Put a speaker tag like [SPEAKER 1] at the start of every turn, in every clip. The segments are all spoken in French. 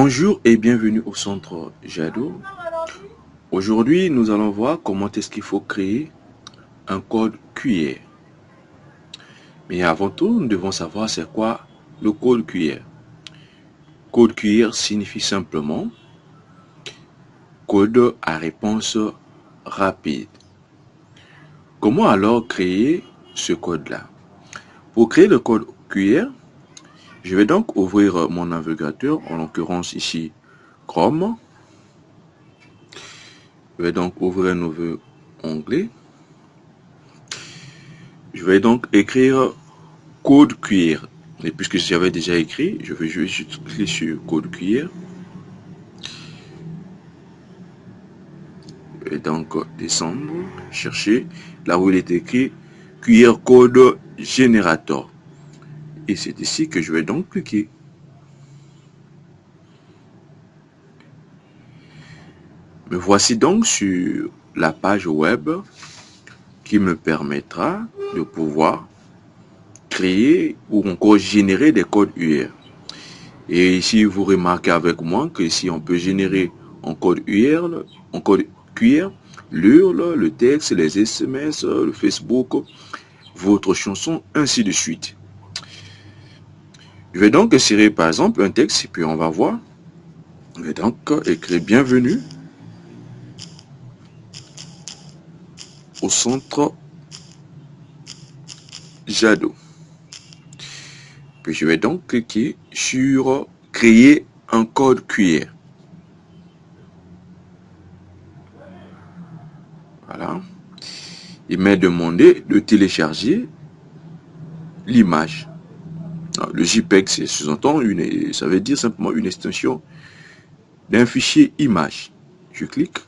[SPEAKER 1] Bonjour et bienvenue au centre Jado. Aujourd'hui, nous allons voir comment est-ce qu'il faut créer un code QR. Mais avant tout, nous devons savoir c'est quoi le code QR. Code QR signifie simplement code à réponse rapide. Comment alors créer ce code-là? Pour créer le code QR, je vais donc ouvrir mon navigateur, en l'occurrence ici Chrome. Je vais donc ouvrir un nouveau onglet. Je vais donc écrire code QR. Et puisque j'avais déjà écrit, je vais juste cliquer sur code QR. Je vais donc descendre, chercher là où il est écrit QR code générateur. Et c'est ici que je vais donc cliquer. Me voici donc sur la page web qui me permettra de pouvoir créer ou encore générer des codes QR. Et ici, vous remarquez avec moi que si on peut générer un code QR, l'URL, le texte, les SMS, le Facebook, votre chanson, ainsi de suite. Je vais donc insérer par exemple un texte et puis on va voir. Je vais donc écrire bienvenue au centre Jado. Puis je vais donc cliquer sur créer un code QR. Voilà. Il m'a demandé de télécharger l'image. Le JPEG, c'est sous-entend ça veut dire simplement une extension d'un fichier image. Je clique.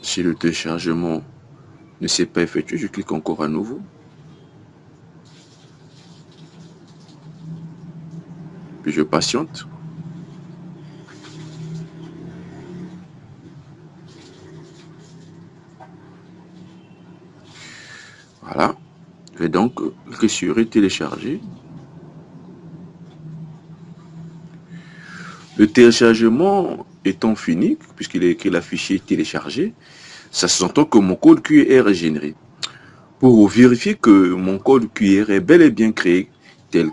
[SPEAKER 1] Si le téléchargement ne s'est pas effectué, je clique encore à nouveau. Puis je patiente. Voilà. Je vais donc cliquer sur télécharger. Le téléchargement étant fini, puisqu'il est écrit l'affiché téléchargé, ça s'entend que mon code QR est généré. Pour vérifier que mon code QR est bel et bien créé tel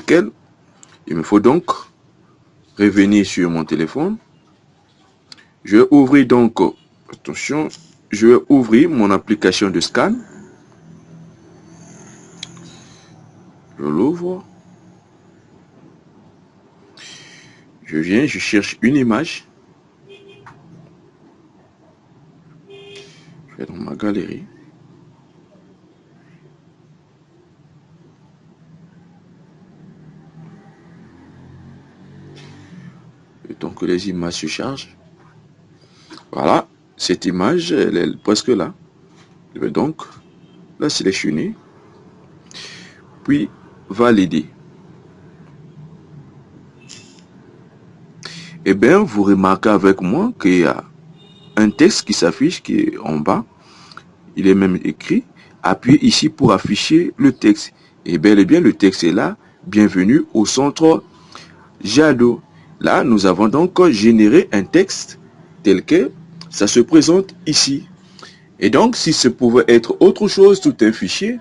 [SPEAKER 1] quel, il me faut donc revenir sur mon téléphone. Je vais ouvrir donc, attention, je vais ouvrir mon application de scan. Je l'ouvre. Je viens, je cherche une image. Je vais dans ma galerie. Et donc les images se chargent. Voilà, cette image, elle est presque là. Je vais donc la sélectionner. Puis valider. Et bien, vous remarquez avec moi qu'il y a un texte qui s'affiche qui est en bas. Il est même écrit. Appuyez ici pour afficher le texte. Et bel et bien, le texte est là. Bienvenue au centre Jado. Là, nous avons donc généré un texte tel que ça se présente ici. Et donc, si ce pouvait être autre chose, tout un fichier,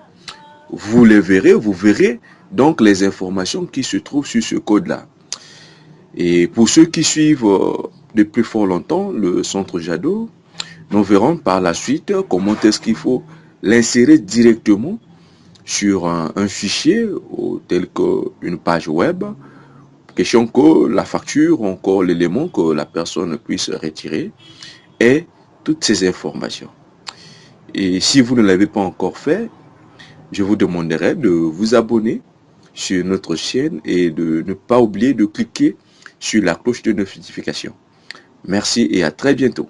[SPEAKER 1] vous verrez donc les informations qui se trouvent sur ce code-là. Et pour ceux qui suivent depuis fort longtemps le centre Jado, nous verrons par la suite comment est-ce qu'il faut l'insérer directement sur un fichier tel qu'une page web, question que la facture, encore l'élément que la personne puisse retirer et toutes ces informations. Et si vous ne l'avez pas encore fait, je vous demanderai de vous abonner sur notre chaîne et de ne pas oublier de cliquer sur la cloche de notification. Merci et à très bientôt.